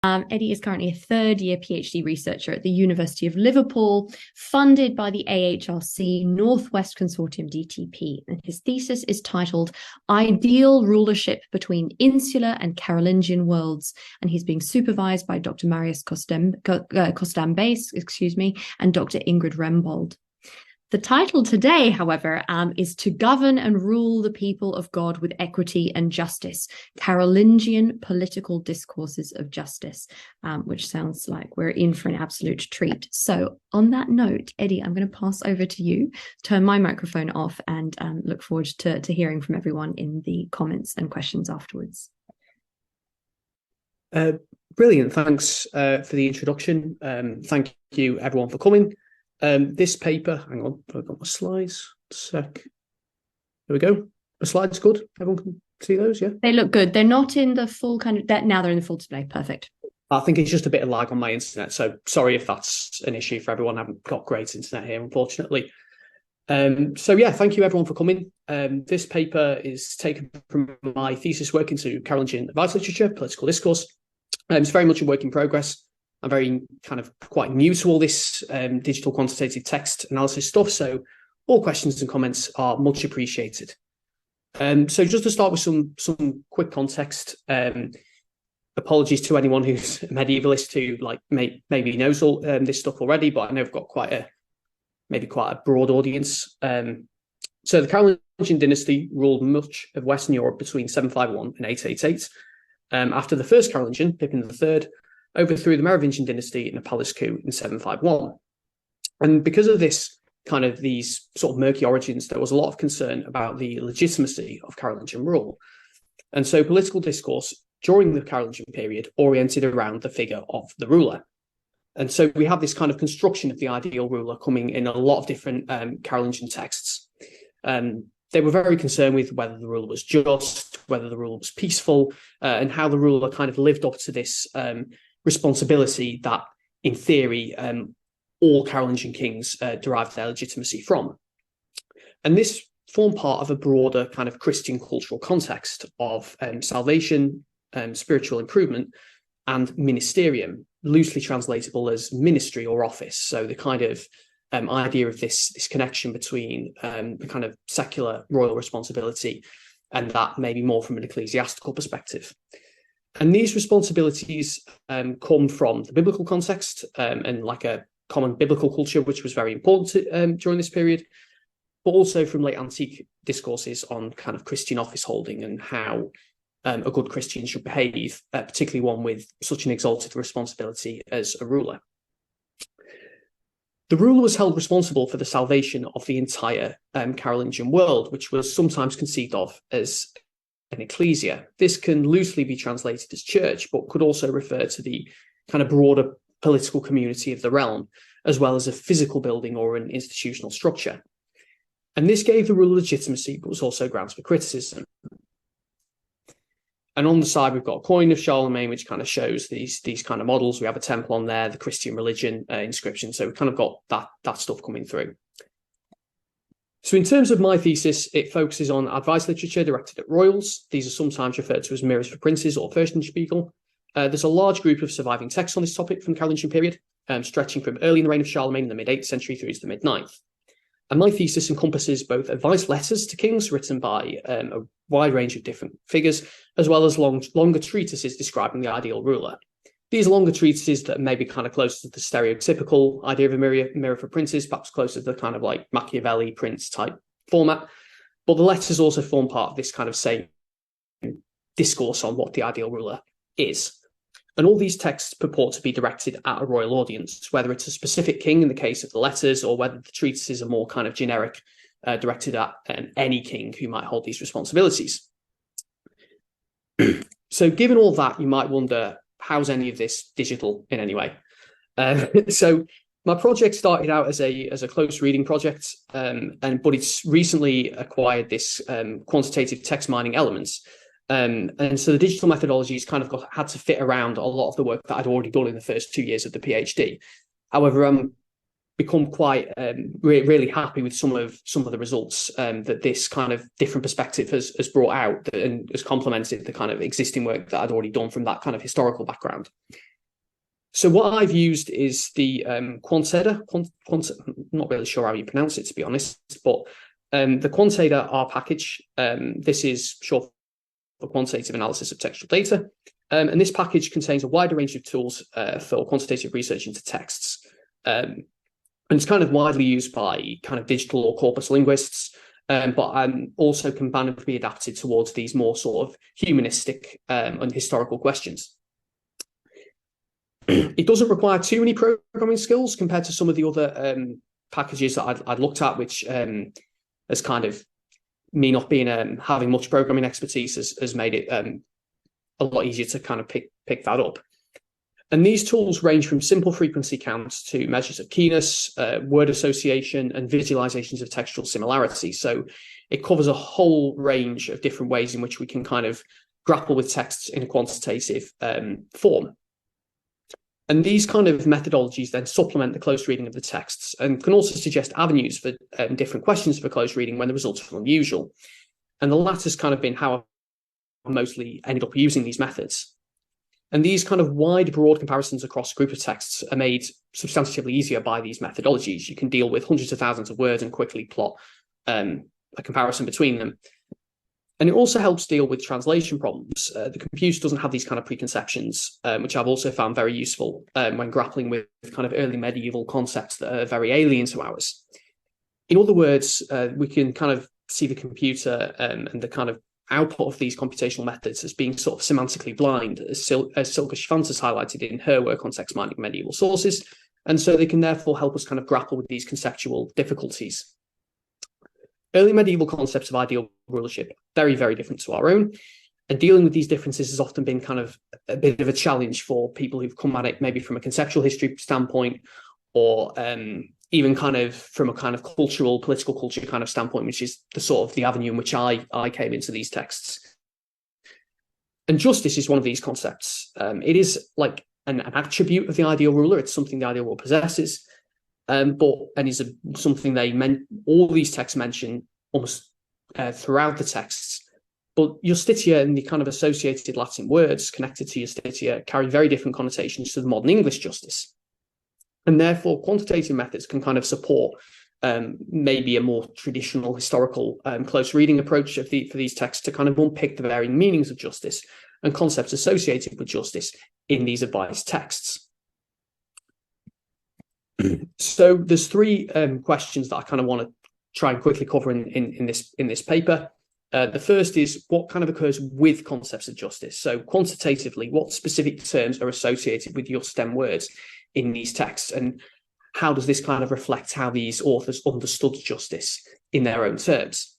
Eddie is currently a third-year PhD researcher at the University of Liverpool, funded by the AHRC Northwest Consortium DTP. And his thesis is titled Ideal Rulership Between Insular and Carolingian Worlds. And he's being supervised by Dr. Marius Costambes, and Dr. Ingrid Rembold. The title today, however, is To Govern and Rule the People of God with Equity and Justice, Carolingian Political Discourses of Justice, which sounds like we're in for an absolute treat. So on that note, Eddie, I'm going to pass over to you, turn my microphone off, and look forward to hearing from everyone in the comments and questions afterwards. Brilliant. Thanks for the introduction. Thank you, everyone, for coming. This paper, hang on, I've got my slides. Sec. There we go. The slides good? Everyone can see those, yeah? They look good. They're not in the full now they're in the full display. Perfect. I think it's just a bit of lag on my internet, so sorry if that's an issue for everyone. I haven't got great internet here, unfortunately. So yeah, thank you everyone for coming. This paper is taken from my thesis work into Carolingian advice literature, political discourse. It's very much a work in progress. I'm very kind of quite new to all this digital quantitative text analysis stuff, so all questions and comments are much appreciated. So just to start with some quick context, apologies to anyone who's a medievalist who maybe knows all this stuff already, but I know I've got quite a broad audience. So the Carolingian dynasty ruled much of Western Europe between 751 and 888. After the first Carolingian, Pippin III, overthrew the Merovingian dynasty in a palace coup in 751. And because of these sort of murky origins, there was a lot of concern about the legitimacy of Carolingian rule. And so political discourse during the Carolingian period oriented around the figure of the ruler. And so we have this kind of construction of the ideal ruler coming in a lot of different Carolingian texts. They were very concerned with whether the ruler was just, whether the ruler was peaceful, and how the ruler kind of lived up to this responsibility that, in theory, all Carolingian kings derived their legitimacy from. And this formed part of a broader kind of Christian cultural context of salvation, spiritual improvement, and ministerium, loosely translatable as ministry or office. So the kind of idea of this connection between the kind of secular royal responsibility and that maybe more from an ecclesiastical perspective. And these responsibilities come from the biblical context and like a common biblical culture, which was very important during this period, but also from late antique discourses on kind of Christian office holding and how a good Christian should behave, particularly one with such an exalted responsibility as a ruler. The ruler was held responsible for the salvation of the entire Carolingian world, which was sometimes conceived of as an ecclesia. This can loosely be translated as church, but could also refer to the kind of broader political community of the realm, as well as a physical building or an institutional structure. And this gave the ruler legitimacy, but was also grounds for criticism. And on the side, we've got a coin of Charlemagne, which kind of shows these kind of models. We have a temple on there, the Christian religion inscription. So we've kind of got that stuff coming through. So in terms of my thesis, it focuses on advice literature directed at royals. These are sometimes referred to as mirrors for princes or Fürstenspiegel. There's a large group of surviving texts on this topic from the Carolingian period, stretching from early in the reign of Charlemagne in the mid-8th century through to the mid-9th. And my thesis encompasses both advice letters to kings written by a wide range of different figures, as well as longer treatises describing the ideal ruler. These longer treatises that may be kind of closer to the stereotypical idea of a mirror for princes, perhaps closer to the kind of like Machiavelli prince type format. But the letters also form part of this kind of same discourse on what the ideal ruler is. And all these texts purport to be directed at a royal audience, whether it's a specific king in the case of the letters, or whether the treatises are more kind of generic, directed at any king who might hold these responsibilities. So given all that, you might wonder, how's any of this digital in any way? So my project started out as a close reading project, but it's recently acquired this quantitative text mining elements. And so the digital methodologies kind of had to fit around a lot of the work that I'd already done in the first 2 years of the PhD. However, I'm become quite really happy with some of the results that this kind of different perspective has brought out and has complemented the kind of existing work that I'd already done from that kind of historical background. So what I've used is the Quanteda. Not really sure how you pronounce it, to be honest, but the Quanteda R package. This is short for quantitative analysis of textual data. And this package contains a wider range of tools for quantitative research into texts. And it's kind of widely used by kind of digital or corpus linguists, but also can be adapted towards these more sort of humanistic and historical questions. It doesn't require too many programming skills compared to some of the other packages that I'd looked at, which has kind of me not being having much programming expertise has made it a lot easier to kind of pick that up. And these tools range from simple frequency counts to measures of keyness, word association, and visualizations of textual similarity. So it covers a whole range of different ways in which we can kind of grapple with texts in a quantitative form. And these kind of methodologies then supplement the close reading of the texts and can also suggest avenues for different questions for close reading when the results are unusual. And the latter's kind of been how I mostly ended up using these methods. And these kind of wide, broad comparisons across a group of texts are made substantively easier by these methodologies. You can deal with hundreds of thousands of words and quickly plot a comparison between them. And it also helps deal with translation problems. The computer doesn't have these kind of preconceptions, which I've also found very useful when grappling with kind of early medieval concepts that are very alien to ours. In other words, we can kind of see the computer and the kind of output of these computational methods as being sort of semantically blind, as Silke Schwanz has highlighted in her work on text mining medieval sources. And so they can therefore help us kind of grapple with these conceptual difficulties. Early medieval concepts of ideal rulership are very, very different to our own. And dealing with these differences has often been kind of a bit of a challenge for people who've come at it maybe from a conceptual history standpoint, or even kind of from a kind of cultural, political culture kind of standpoint, which is the sort of the avenue in which I came into these texts. And justice is one of these concepts. It is like an attribute of the ideal ruler. It's something the ideal ruler possesses. And is something all these texts mention almost throughout the texts. But iustitia and the kind of associated Latin words connected to iustitia carry very different connotations to the modern English justice. And therefore, quantitative methods can kind of support maybe a more traditional historical close reading approach for these texts to kind of unpick the varying meanings of justice and concepts associated with justice in these advised texts. So there's three questions that I kind of want to try and quickly cover in this paper. The first is what kind of occurs with concepts of justice. So quantitatively, what specific terms are associated with your stem words in these texts, and how does this kind of reflect how these authors understood justice in their own terms?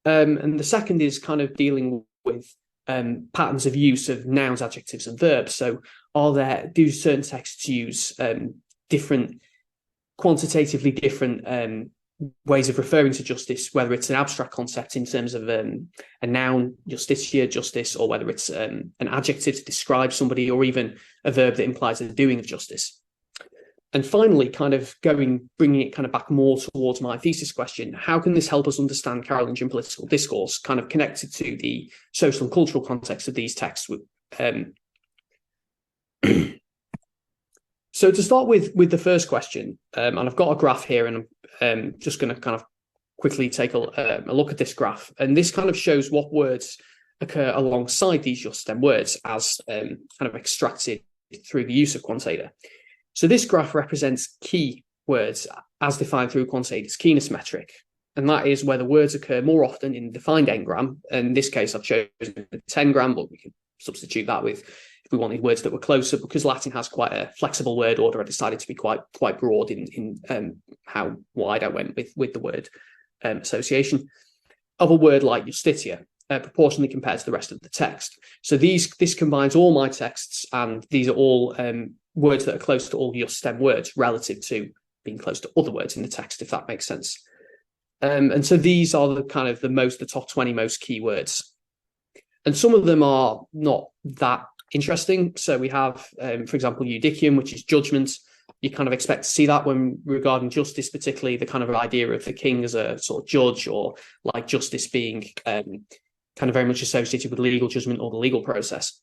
And the second is kind of dealing with patterns of use of nouns, adjectives, and verbs. So do certain texts use quantitatively different ways of referring to justice, whether it's an abstract concept in terms of a noun, iustitia, justice, or whether it's an adjective to describe somebody, or even a verb that implies the doing of justice. And finally, kind of bringing it kind of back more towards my thesis question, how can this help us understand Carolingian political discourse, kind of connected to the social and cultural context of these texts? So to start with the first question, and I've got a graph here, and I'm just going to kind of quickly take a look at this graph. And this kind of shows what words occur alongside these just stem words as kind of extracted through the use of Quanteda. So this graph represents key words as defined through Quanteda's keyness metric. And that is where the words occur more often in defined n-gram. In this case, I've chosen 10-gram, but we can substitute that with, if we wanted words that were closer, because Latin has quite a flexible word order. I decided to be quite broad in how wide I went with the word association of a word like iustitia, proportionally compared to the rest of the text. So this combines all my texts, and these are all words that are close to all your stem words relative to being close to other words in the text, if that makes sense. And so these are the top 20 most key words. And some of them are not that interesting. So we have, for example, judicium, which is judgment. You kind of expect to see that when regarding justice, particularly the kind of idea of the king as a sort of judge, or like justice being kind of very much associated with legal judgment or the legal process.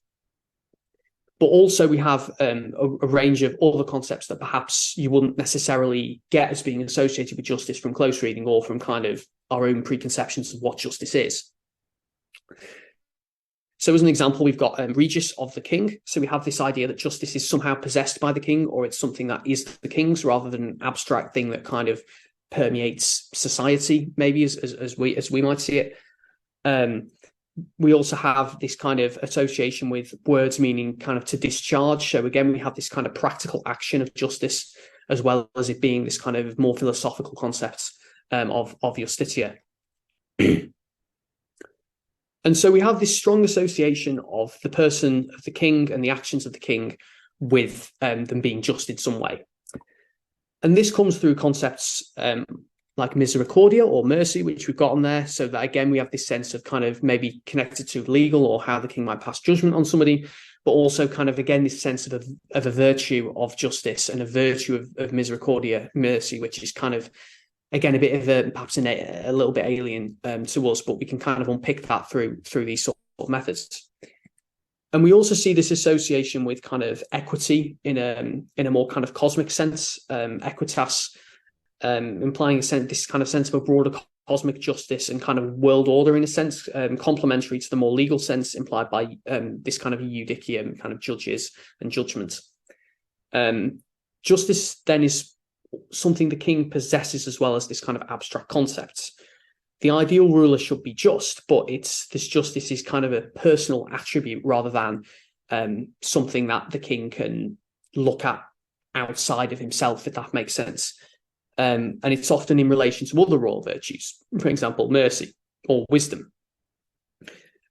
But also we have a range of other concepts that perhaps you wouldn't necessarily get as being associated with justice from close reading or from kind of our own preconceptions of what justice is. So as an example, we've got regis of the king. So we have this idea that justice is somehow possessed by the king, or it's something that is the king's rather than an abstract thing that kind of permeates society, maybe as we might see it. We also have this kind of association with words meaning kind of to discharge. So again, we have this kind of practical action of justice, as well as it being this kind of more philosophical concept of iustitia. And so we have this strong association of the person of the king and the actions of the king with them being just in some way. And this comes through concepts like misericordia or mercy, which we've got on there. So that, again, we have this sense of kind of maybe connected to legal or how the king might pass judgment on somebody, but also kind of, again, this sense of a virtue of justice and a virtue of misericordia, mercy, which is kind of, again, a bit of perhaps a little bit alien to us, but we can kind of unpick that through these sort of methods. And we also see this association with kind of equity in a more kind of cosmic sense, equitas, implying this kind of sense of a broader cosmic justice and kind of world order in a sense, complementary to the more legal sense implied by this kind of iustitia, kind of judges and judgment. Justice then is something the king possesses as well as this kind of abstract concept. The ideal ruler should be just, but this justice is kind of a personal attribute rather than something that the king can look at outside of himself, if that makes sense. And it's often in relation to other royal virtues, for example, mercy or wisdom.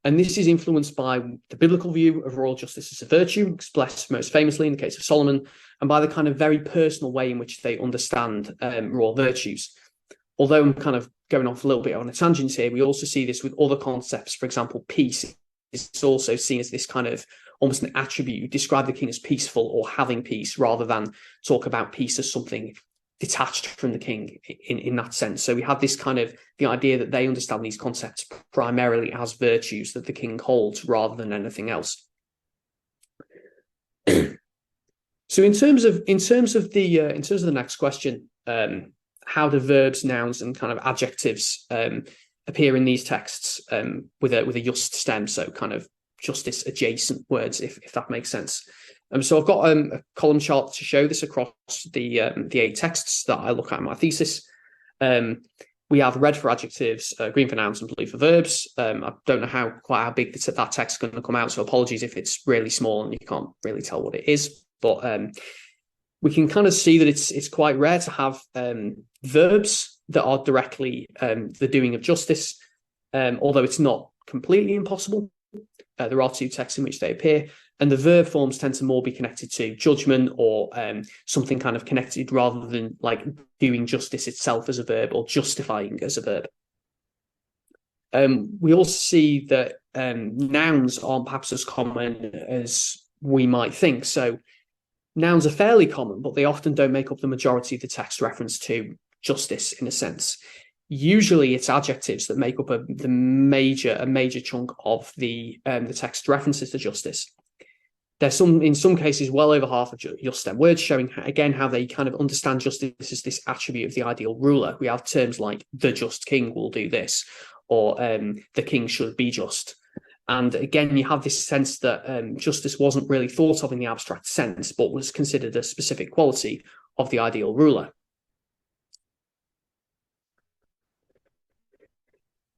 And this is influenced by the biblical view of royal justice as a virtue, expressed most famously in the case of Solomon, and by the kind of very personal way in which they understand royal virtues. Although I'm kind of going off a little bit on a tangent here, we also see this with other concepts. For example, peace is also seen as this kind of almost an attribute. You describe the king as peaceful or having peace rather than talk about peace as something detached from the king in that sense. So we have this kind of the idea that they understand these concepts primarily as virtues that the king holds rather than anything else. So in terms of the next question, how do verbs, nouns, and kind of adjectives appear in these texts with a just stem, so kind of justice adjacent words, if that makes sense. So I've got a column chart to show this across the 8 texts that I look at in my thesis. We have red for adjectives, green for nouns, and blue for verbs. I don't know quite how big that text is going to come out, so apologies if it's really small and you can't really tell what it is. But we can kind of see that it's quite rare to have verbs that are directly the doing of justice, although it's not completely impossible. There are 2 texts in which they appear. And the verb forms tend to more be connected to judgment or something kind of connected rather than like doing justice itself as a verb or justifying as a verb. We also see that nouns aren't perhaps as common as we might think. So nouns are fairly common, but they often don't make up the majority of the text reference to justice in a sense. Usually it's adjectives that make up a major chunk of the text references to justice. There's in some cases, well over half of just stem words showing, again, how they kind of understand justice as this attribute of the ideal ruler. We have terms like the just king will do this, or the king should be just. And again, you have this sense that justice wasn't really thought of in the abstract sense, but was considered a specific quality of the ideal ruler.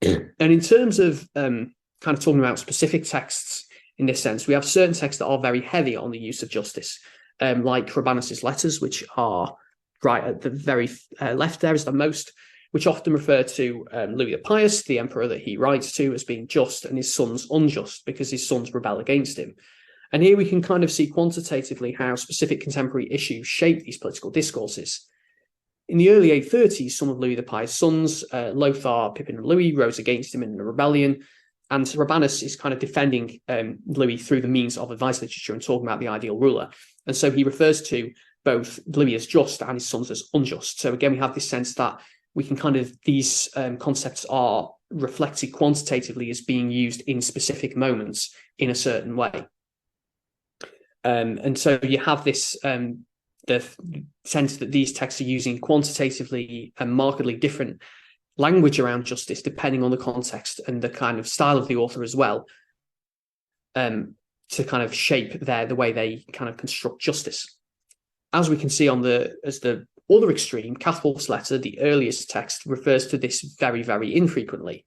And in terms of kind of talking about specific texts, in this sense, we have certain texts that are very heavy on the use of justice, like Rabanus's letters, which are right at the very left there is the most, which often refer to Louis the Pious, the emperor that he writes to, as being just and his sons unjust because his sons rebel against him. And here we can kind of see quantitatively how specific contemporary issues shape these political discourses. In the early 830s, some of Louis the Pious' sons, Lothar, Pippin, and Louis, rose against him in a rebellion. And Rabanus is kind of defending Louis through the means of advice literature and talking about the ideal ruler. And so he refers to both Louis as just and his sons as unjust. So again, we have this sense that we can kind of, these concepts are reflected quantitatively as being used in specific moments in a certain way. And so you have this the sense that these texts are using quantitatively and markedly different language around justice, depending on the context and the kind of style of the author as well, to kind of shape the way they kind of construct justice. As we can see on the other extreme, Catulf's letter, the earliest text, refers to this very, very infrequently.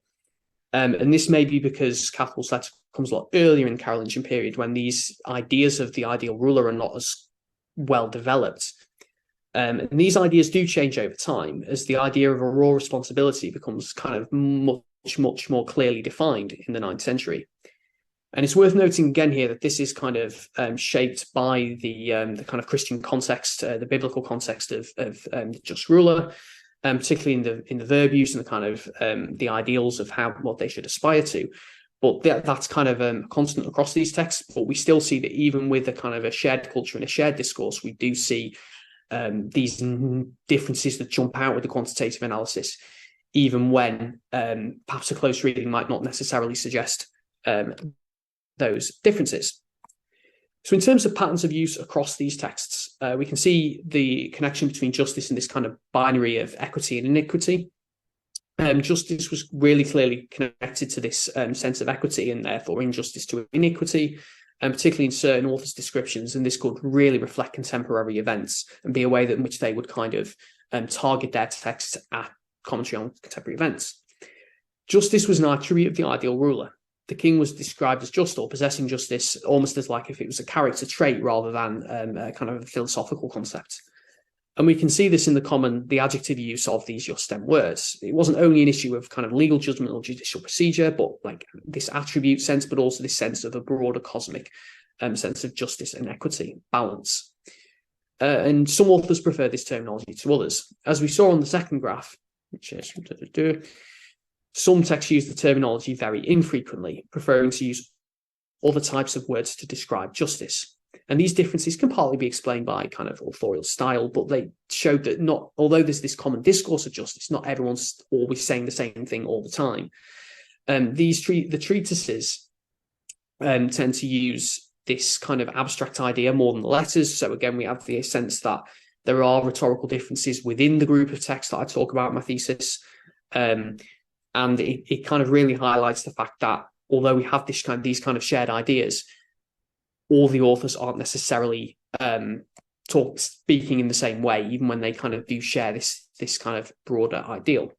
And this may be because Catulf's letter comes a lot earlier in the Carolingian period, when these ideas of the ideal ruler are not as well developed. And these ideas do change over time as the idea of a royal responsibility becomes kind of much more clearly defined in the 9th century. And it's worth noting again here that this is kind of shaped by the kind of Christian context, the biblical context of the just ruler, particularly in the verb use and the kind of the ideals of what they should aspire to. But that's kind of constant across these texts. But we still see that even with a kind of a shared culture and a shared discourse, we do see these differences that jump out with the quantitative analysis, even when perhaps a close reading might not necessarily suggest those differences. So in terms of patterns of use across these texts, we can see the connection between justice and this kind of binary of equity and iniquity. Justice was really clearly connected to this sense of equity and therefore injustice to iniquity, and particularly in certain authors' descriptions, and this could really reflect contemporary events and be a way in which they would kind of target their texts at commentary on contemporary events. Justice was an attribute of the ideal ruler. The king was described as just or possessing justice, almost as like if it was a character trait rather than a kind of a philosophical concept. And we can see this in the adjective use of these justem words. It wasn't only an issue of kind of legal judgment or judicial procedure, but like this attribute sense, but also this sense of a broader cosmic sense of justice and equity, balance. And some authors prefer this terminology to others. As we saw on the second graph, which is some texts use the terminology very infrequently, preferring to use other types of words to describe justice. And these differences can partly be explained by kind of authorial style, but they showed that although there's this common discourse of justice, not everyone's always saying the same thing all the time. The treatises tend to use this kind of abstract idea more than the letters. So again, we have the sense that there are rhetorical differences within the group of texts that I talk about in my thesis. And it kind of really highlights the fact that although we have these kind of shared ideas, all the authors aren't necessarily speaking in the same way, even when they kind of do share this kind of broader ideal.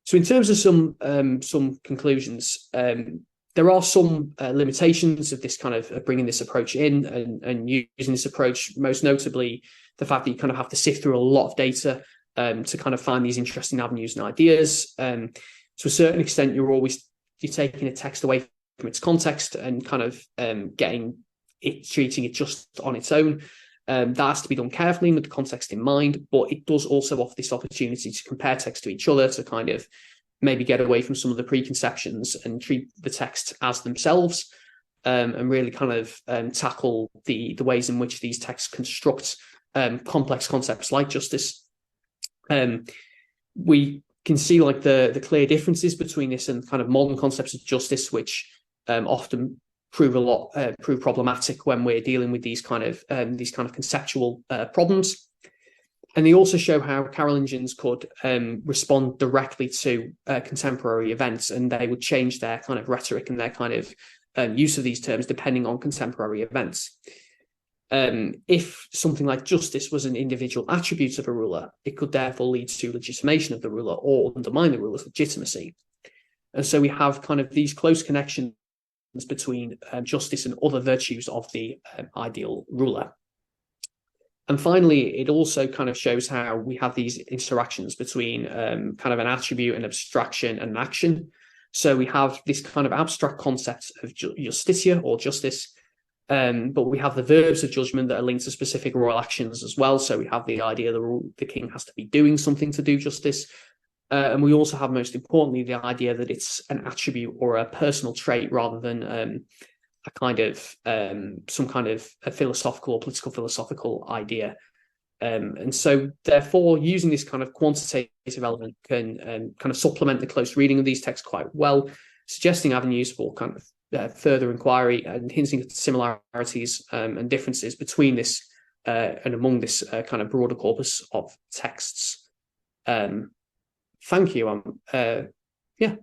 So in terms of some conclusions, there are some limitations of this kind of bringing this approach in and using this approach, most notably the fact that you kind of have to sift through a lot of data to kind of find these interesting avenues and ideas. To a certain extent, you're taking a text away from its context and kind of treating it just on its own. That has to be done carefully with the context in mind, but it does also offer this opportunity to compare texts to each other, to kind of maybe get away from some of the preconceptions and treat the text as themselves, and really kind of tackle the ways in which these texts construct complex concepts like justice. We can see like the clear differences between this and kind of modern concepts of justice, which often prove problematic when we're dealing with these kind of conceptual problems. And they also show how Carolingians could respond directly to contemporary events, and they would change their kind of rhetoric and their kind of use of these terms depending on contemporary events. If something like justice was an individual attribute of a ruler, it could therefore lead to legitimation of the ruler or undermine the ruler's legitimacy. And so we have kind of these close connections between justice and other virtues of the ideal ruler. And finally, it also kind of shows how we have these interactions between kind of an attribute, an abstraction, and an action. So we have this kind of abstract concept of iustitia or justice, but we have the verbs of judgment that are linked to specific royal actions as well. So we have the idea that the king has to be doing something to do justice. And we also have, most importantly, the idea that it's an attribute or a personal trait rather than a kind of some kind of a philosophical or political philosophical idea. And so therefore, using this kind of quantitative element can kind of supplement the close reading of these texts quite well, suggesting avenues for kind of further inquiry and hinting at similarities and differences between this and among this kind of broader corpus of texts. Thank you. Yeah.